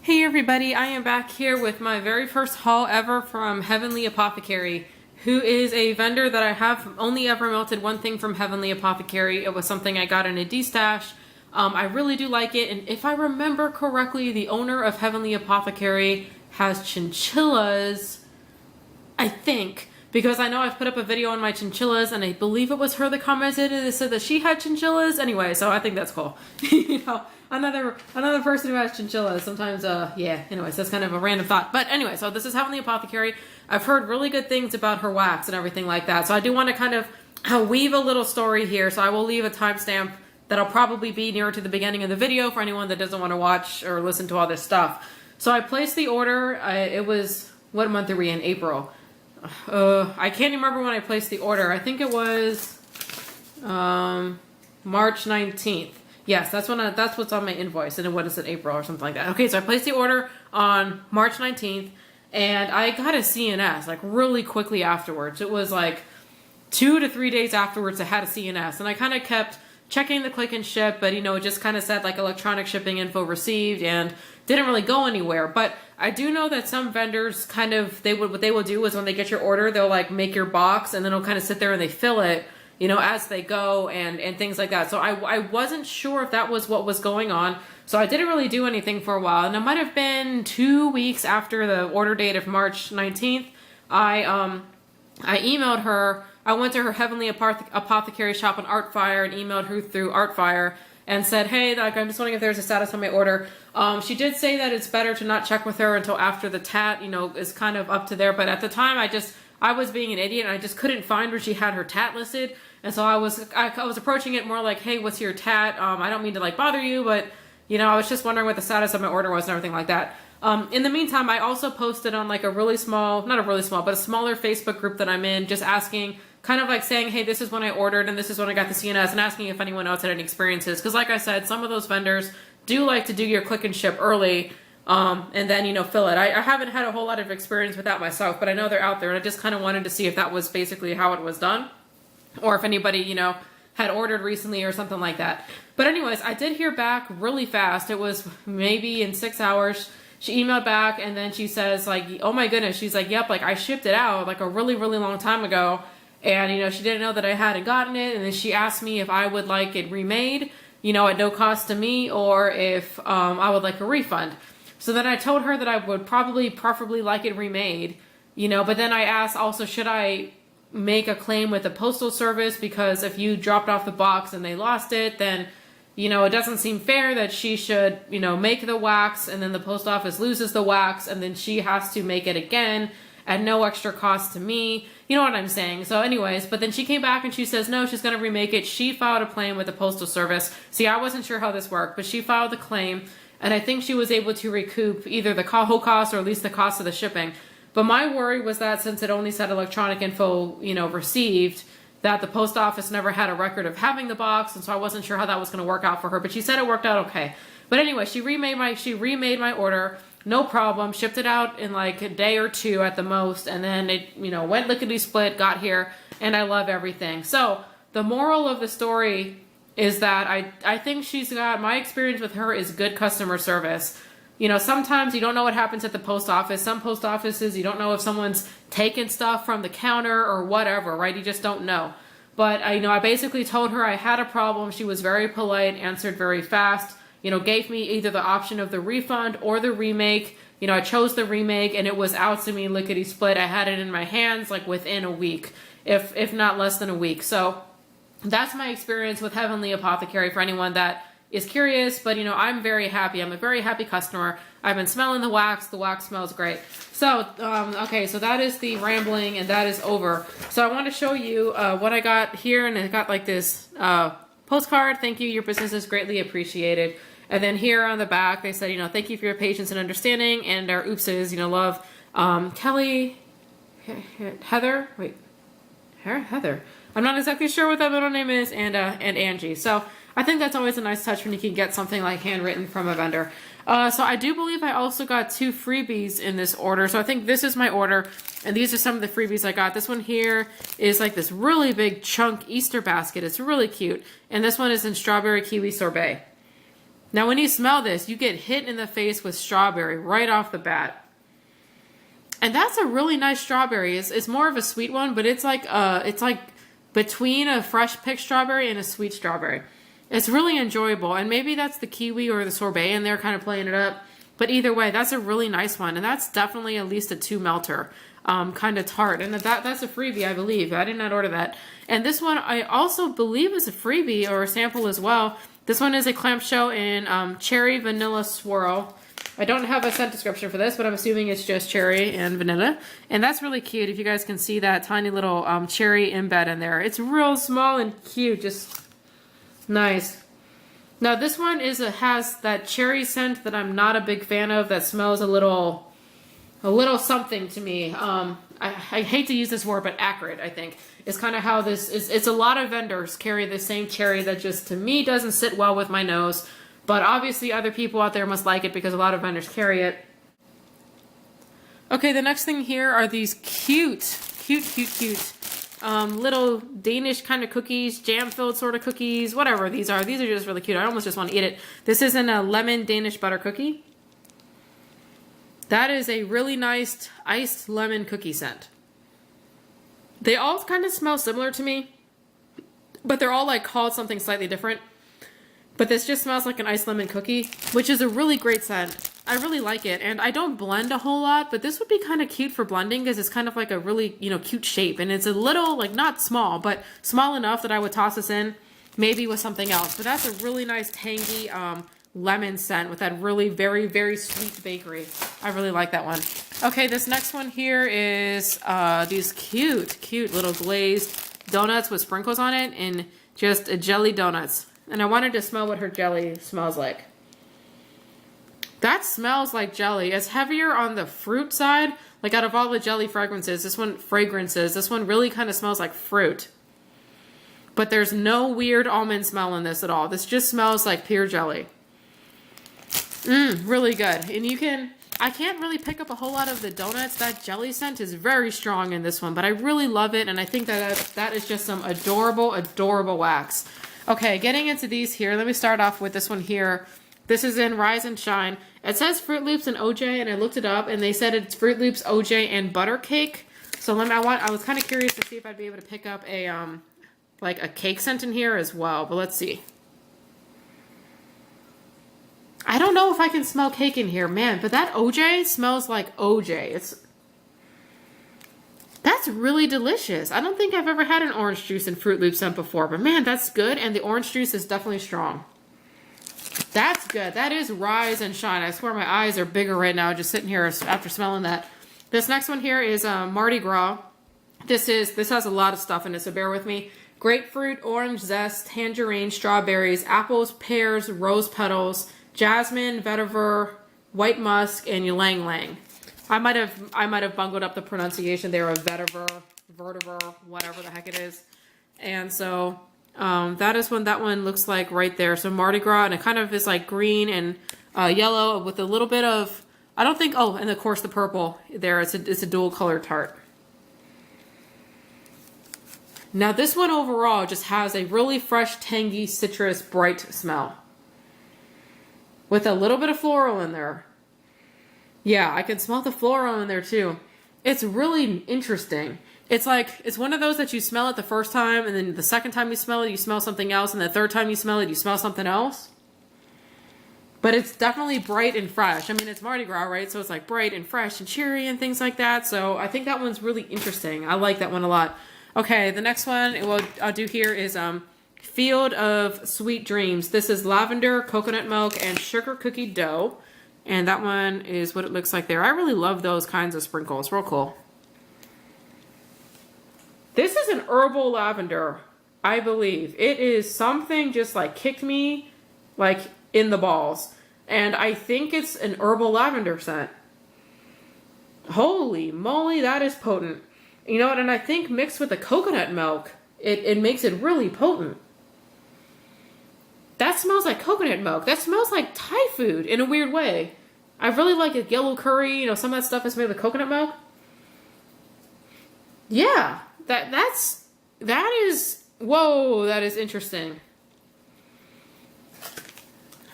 Hey everybody, I am back here with my very first haul ever from Heaven Leigh Apothecary, who is a vendor that I have only ever melted one thing from Heaven Leigh Apothecary. It was something I got in a D-stash. I really do like it, and if I remember correctly, the owner of Heaven Leigh Apothecary has chinchillas, I think, because I know I've put up a video on my chinchillas, and I believe it was her that commented and said that she had chinchillas. Anyway, so I think that's cool. You know, another person who has chinchillas. Sometimes, yeah. Anyways, that's kind of a random thought. But anyway, so this is Heaven Leigh Apothecary. I've heard really good things about her wax and everything like that. So I do want to kind of weave a little story here. So I will leave a timestamp that'll probably be nearer to the beginning of the video for anyone that doesn't want to watch or listen to all this stuff. So I placed the order. It was, what month are we in? April. I can't remember when I placed the order. I think it was March 19th. Yes, that's what's on my invoice. And what is it, April or something like that. Okay, so I placed the order on March 19th, and I got a CNS like really quickly afterwards. It was like 2 to 3 days afterwards I had a CNS, and I kind of kept checking the click and ship, but you know, it just kind of said like electronic shipping info received and didn't really go anywhere. But I do know that some vendors kind of, what they will do is when they get your order, they'll like make your box and then it'll kind of sit there and they fill it, you know, as they go and things like that. So I wasn't sure if that was what was going on. So I didn't really do anything for a while. And it might have been 2 weeks after the order date of March 19th. I emailed her. I went to her Heaven Leigh Apothecary shop on Artfire and emailed her through Artfire and said, hey, like, I'm just wondering if there's a status on my order. She did say that it's better to not check with her until after the tat, you know, is kind of up to there. But at the time, I was being an idiot and I just couldn't find where she had her tat listed. And so I was approaching it more like, hey, what's your tat? I don't mean to like bother you, but you know, I was just wondering what the status of my order was and everything like that. In the meantime, I also posted on like a really small, not a really small, but a smaller Facebook group that I'm in, just asking, kind of like saying, hey, this is when I ordered and this is when I got the CNS, and asking if anyone else had any experiences. Because like I said, some of those vendors do like to do your click and ship early and then, you know, fill it. I haven't had a whole lot of experience with that myself, but I know they're out there, and I just kind of wanted to see if that was basically how it was done, or if anybody, you know, had ordered recently or something like that. But anyways, I did hear back really fast. It was maybe in 6 hours. She emailed back and then she says like, oh my goodness, she's like, yep, like I shipped it out like a really, really long time ago. And, you know, she didn't know that I hadn't gotten it. And then she asked me if I would like it remade, you know, at no cost to me, or if I would like a refund. So then I told her that I would preferably like it remade, you know, but then I asked also, should I make a claim with the postal service? Because if you dropped off the box and they lost it, then, you know, it doesn't seem fair that she should, you know, make the wax and then the post office loses the wax and then she has to make it again at no extra cost to me. You know what I'm saying? So anyways, but then she came back and she says, no, she's going to remake it. She filed a claim with the postal service. See, I wasn't sure how this worked, but she filed the claim, and I think she was able to recoup either the whole cost or at least the cost of the shipping. But my worry was that since it only said electronic info, you know, received, that the post office never had a record of having the box, and so I wasn't sure how that was going to work out for her. But she said it worked out okay. But anyway, she remade my order, no problem, shipped it out in like a day or two at the most, and then it, you know, went lickety-split, got here, and I love everything. So the moral of the story is that I think my experience with her is good customer service. You know, sometimes you don't know what happens at the post office. Some post offices, you don't know if someone's taken stuff from the counter or whatever, right? You just don't know. But I basically told her I had a problem. She was very polite, answered very fast, you know, gave me either the option of the refund or the remake. You know, I chose the remake and it was out to me lickety split. I had it in my hands like within a week, if not less than a week. So that's my experience with Heaven Leigh Apothecary for anyone that is curious. But, you know, I'm very happy. I'm a very happy customer. I've been smelling the wax. The wax smells great. So, okay, so that is the rambling and that is over. So I want to show you what I got here, and I got like this postcard. Thank you. Your business is greatly appreciated. And then here on the back, they said, you know, thank you for your patience and understanding, and our oopses, you know, love, Kelly, Heather, I'm not exactly sure what that middle name is, and Angie. So I think that's always a nice touch when you can get something like handwritten from a vendor. So I do believe I also got 2 freebies in this order. So I think this is my order, and these are some of the freebies I got. This one here is like this really big chunk Easter basket. It's really cute. And this one is in strawberry kiwi sorbet. Now, when you smell this, you get hit in the face with strawberry right off the bat. And that's a really nice strawberry. It's more of a sweet one, but it's like between a fresh picked strawberry and a sweet strawberry. It's really enjoyable. And maybe that's the kiwi or the sorbet and they're kind of playing it up. But either way, that's a really nice one. And that's definitely at least a 2 melter. Kind of tart. And that's a freebie, I believe. I did not order that. And this one I also believe is a freebie or a sample as well. This one is a clamshell in cherry vanilla swirl. I don't have a scent description for this, but I'm assuming it's just cherry and vanilla. And that's really cute. If you guys can see that tiny little cherry embed in there. It's real small and cute. Just nice. Now this one has that cherry scent that I'm not a big fan of. That smells a little something to me. I hate to use this word, but acrid, I think, is kind of how this is. It's a lot of vendors carry the same cherry that just, to me, doesn't sit well with my nose. But obviously other people out there must like it because a lot of vendors carry it. Okay, the next thing here are these cute little Danish kind of cookies, jam-filled sort of cookies, whatever these are. These are just really cute. I almost just want to eat it. This is in a lemon Danish butter cookie. That is a really nice iced lemon cookie scent. They all kind of smell similar to me, but they're all like called something slightly different. But this just smells like an iced lemon cookie, which is a really great scent. I really like it. And I don't blend a whole lot, but this would be kind of cute for blending because it's kind of like a really, cute shape. And it's a little, like not small, but small enough that I would toss this in maybe with something else. But that's a really nice tangy lemon scent with that really very, very sweet bakery. I really like that one. Okay, this next one here is these cute little glazed donuts with sprinkles on it and just jelly donuts. And I wanted to smell what her jelly smells like. That smells like jelly. It's heavier on the fruit side. Like out of all the jelly fragrances, this one really kind of smells like fruit. But there's no weird almond smell in this at all. This just smells like pure jelly. Really good. And I can't really pick up a whole lot of the donuts. That jelly scent is very strong in this one, but I really love it. And I think that is just some adorable, adorable wax. Okay, getting into these here. Let me start off with this one here. This is in Rise and Shine. It says Fruit Loops and OJ, and I looked it up, and they said it's Fruit Loops, OJ, and butter cake. So I was kind of curious to see if I'd be able to pick up a like a cake scent in here as well. But let's see. I don't know if I can smell cake in here, man. But that OJ smells like OJ. That's really delicious. I don't think I've ever had an orange juice and Fruit Loop scent before, but man, that's good. And the orange juice is definitely strong. That's good. That is Rise and Shine. I swear my eyes are bigger right now just sitting here after smelling that. This next one here is Mardi Gras. This has a lot of stuff in it, so bear with me. Grapefruit, orange zest, tangerine, strawberries, apples, pears, rose petals, jasmine, vetiver, white musk, and ylang ylang. I might have bungled up the pronunciation there of vetiver, whatever the heck it is. And so that is what that one looks like right there. So Mardi Gras, and it kind of is like green and yellow with a little bit of, and of course the purple there. It's a dual color tart. Now this one overall just has a really fresh, tangy, citrus, bright smell. With a little bit of floral in there. Yeah, I can smell the floral in there too. It's really interesting. It's one of those that you smell it the first time, and then the second time you smell it, you smell something else, and the third time you smell it, you smell something else. But it's definitely bright and fresh. I mean, it's Mardi Gras, right? So it's like bright and fresh and cheery and things like that. So I think that one's really interesting. I like that one a lot. Okay, the next one I'll do here is Field of Sweet Dreams. This is lavender, coconut milk, and sugar cookie dough. And that one is what it looks like there. I really love those kinds of sprinkles. Real cool. This is an herbal lavender, I believe. It is something just like kicked me like in the balls. And I think it's an herbal lavender scent. Holy moly, that is potent. You know what? And I think mixed with the coconut milk, it makes it really potent. That smells like coconut milk. That smells like Thai food in a weird way. I really like a yellow curry. Some of that stuff is made with coconut milk. Yeah, that is, whoa, that is interesting.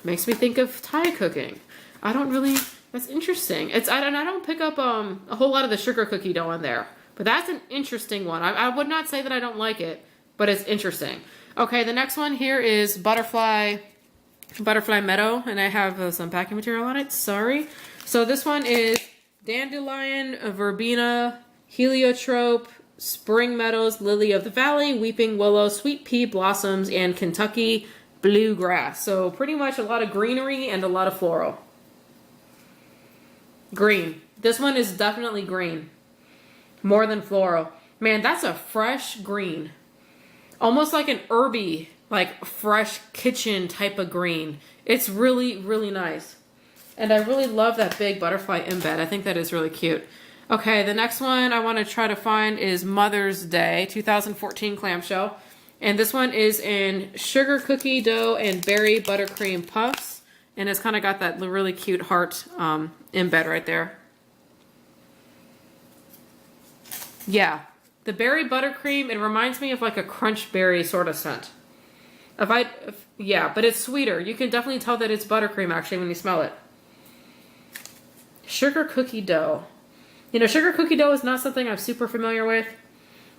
Makes me think of Thai cooking. I don't really, that's interesting. I don't pick up a whole lot of the sugar cookie dough in there. But that's an interesting one. I would not say that I don't like it, but it's interesting. Okay, the next one here is Butterfly Meadow, and I have some packing material on it. Sorry. So this one is Dandelion, Verbena, Heliotrope, Spring Meadows, Lily of the Valley, Weeping Willow, Sweet Pea Blossoms, and Kentucky Bluegrass. So pretty much a lot of greenery and a lot of floral. Green. This one is definitely green. More than floral. Man, that's a fresh green. Almost like an herby, like fresh kitchen type of green. It's really, really nice. And I really love that big butterfly embed. I think that is really cute. Okay, the next one I want to try to find is Mother's Day 2014 clamshell. And this one is in sugar cookie dough and berry buttercream puffs. And it's kind of got that really cute heart embed right there. Yeah, the berry buttercream, it reminds me of like a crunch berry sort of scent. Yeah, but it's sweeter. You can definitely tell that it's buttercream actually when you smell it. Sugar cookie dough. You know, sugar cookie dough is not something I'm super familiar with.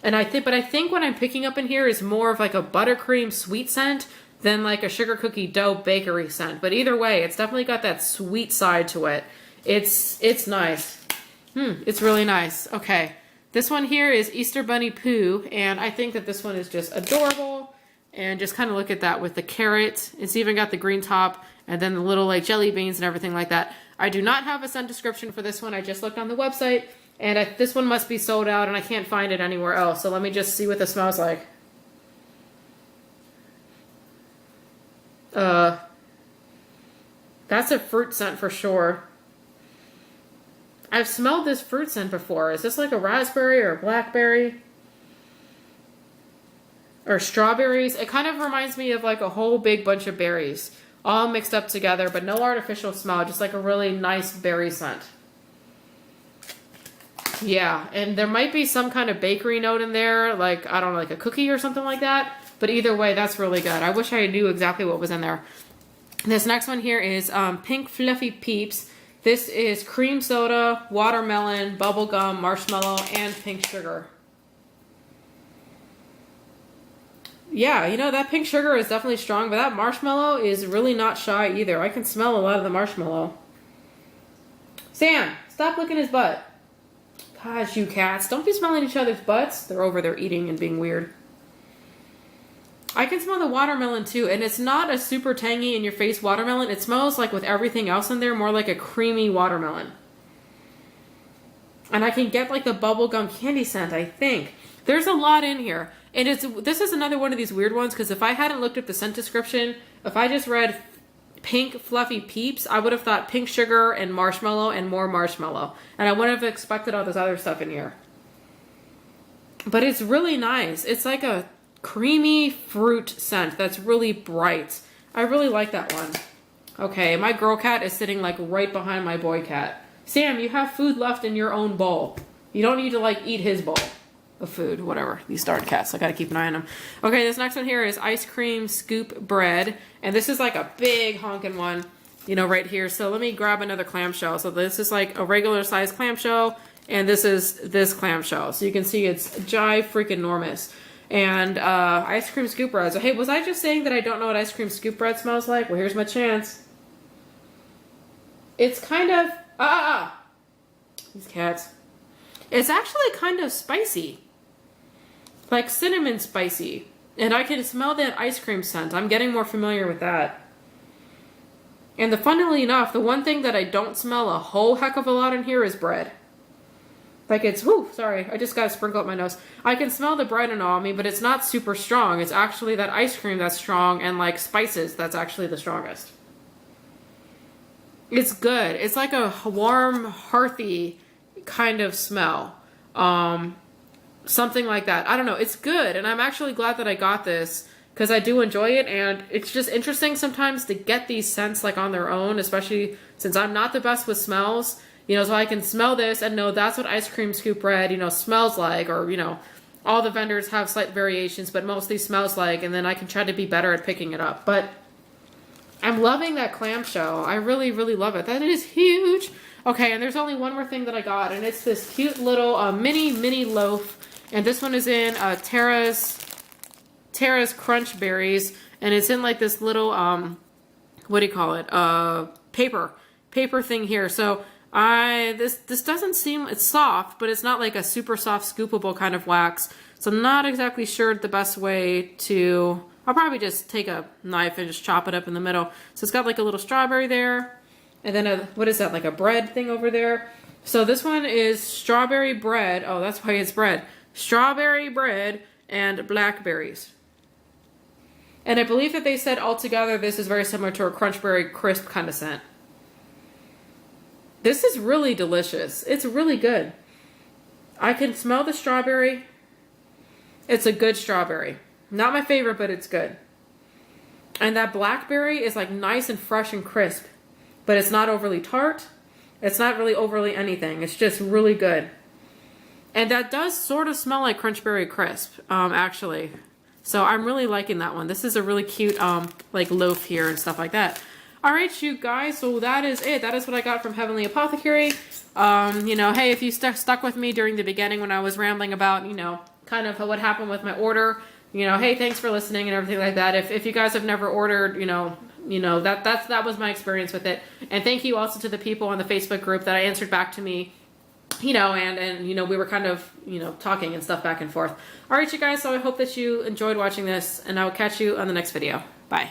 And I think what I'm picking up in here is more of like a buttercream sweet scent than like a sugar cookie dough bakery scent. But either way, it's definitely got that sweet side to it. It's nice. It's really nice. Okay. This one here is Easter Bunny Poo, and I think that this one is just adorable. And just kind of look at that with the carrot. It's even got the green top and then the little like jelly beans and everything like that. I do not have a scent description for this one. I just looked on the website, and this one must be sold out, and I can't find it anywhere else. So let me just see what this smells like. That's a fruit scent for sure. I've smelled this fruit scent before. Is this like a raspberry or a blackberry? Or strawberries? It kind of reminds me of like a whole big bunch of berries. All mixed up together, but no artificial smell. Just like a really nice berry scent. Yeah, and there might be some kind of bakery note in there. Like, I don't know, like a cookie or something like that. But either way, that's really good. I wish I knew exactly what was in there. This next one here is Pink Fluffy Peeps. This is cream soda, watermelon, bubblegum, marshmallow, and pink sugar. Yeah, you know, that pink sugar is definitely strong, but that marshmallow is really not shy either. I can smell a lot of the marshmallow. Sam, stop licking his butt. Gosh, you cats. Don't be smelling each other's butts. They're over there eating and being weird. I can smell the watermelon too, and it's not a super tangy in your face watermelon. It smells like with everything else in there, more like a creamy watermelon. And I can get like the bubblegum candy scent, I think. There's a lot in here. And this is another one of these weird ones, because if I hadn't looked up the scent description, if I just read Pink Fluffy Peeps, I would have thought pink sugar and marshmallow and more marshmallow. And I wouldn't have expected all this other stuff in here. But it's really nice. It's like a creamy fruit scent that's really bright. I really like that one. Okay, my girl cat is sitting like right behind my boy cat. Sam, you have food left in your own bowl. You don't need to like eat his bowl of food, whatever. These darn cats, I gotta keep an eye on them. Okay, this next one here is ice cream scoop bread. And this is like a big honking one, you know, right here. So let me grab another clamshell. So this is like a regular size clamshell, and this is this clamshell. So you can see it's freaking enormous. And ice cream scoop bread. So hey, was I just saying that I don't know what ice cream scoop bread smells like? Well, here's my chance. It's kind of these cats. It's actually kind of spicy, like cinnamon spicy, and I can smell that ice cream scent. I'm getting more familiar with that. And funnily enough, the one thing that I don't smell a whole heck of a lot in here is bread. Like it's, sorry, I just got to sprinkle up my nose. I can smell the bread and all on me, but it's not super strong. It's actually that ice cream that's strong, and like spices, that's actually the strongest. It's good. It's like a warm, hearthy kind of smell. Something like that. I don't know. It's good, and I'm actually glad that I got this because I do enjoy it, and it's just interesting sometimes to get these scents like on their own, especially since I'm not the best with smells. You know, so I can smell this and know that's what ice cream scoop bread, you know, smells like, or, you know, all the vendors have slight variations, but mostly smells like, and then I can try to be better at picking it up. But I'm loving that clamshell. I really, really love it. That is huge. Okay, and there's only one more thing that I got, and it's this cute little mini loaf. And this one is in Tara's Crunch Berries, and it's in like this little what do you call it? Paper thing here. So this doesn't seem, it's soft, but it's not like a super soft scoopable kind of wax. So I'm not exactly sure the best way to. I'll probably just take a knife and just chop it up in the middle. So it's got like a little strawberry there. And then what is that, like a bread thing over there? So this one is strawberry bread. Oh, that's why it's bread. Strawberry bread and blackberries. And I believe that they said altogether this is very similar to a Crunchberry Crisp kind of scent. This is really delicious. It's really good. I can smell the strawberry. It's a good strawberry. Not my favorite, but it's good. And that blackberry is like nice and fresh and crisp, but it's not overly tart. It's not really overly anything. It's just really good. And that does sort of smell like Crunchberry Crisp, actually. So I'm really liking that one. This is a really cute like loaf here and stuff like that. All right, you guys, so that is it. That is what I got from Heaven Leigh Apothecary. You know, hey, if you stuck with me during the beginning when I was rambling about, you know, kind of what happened with my order, you know, hey, thanks for listening and everything like that. If you guys have never ordered, you know, that was my experience with it. And thank you also to the people on the Facebook group that I answered back to me, you know, and you know, we were kind of, you know, talking and stuff back and forth. All right, you guys, so I hope that you enjoyed watching this, and I will catch you on the next video. Bye.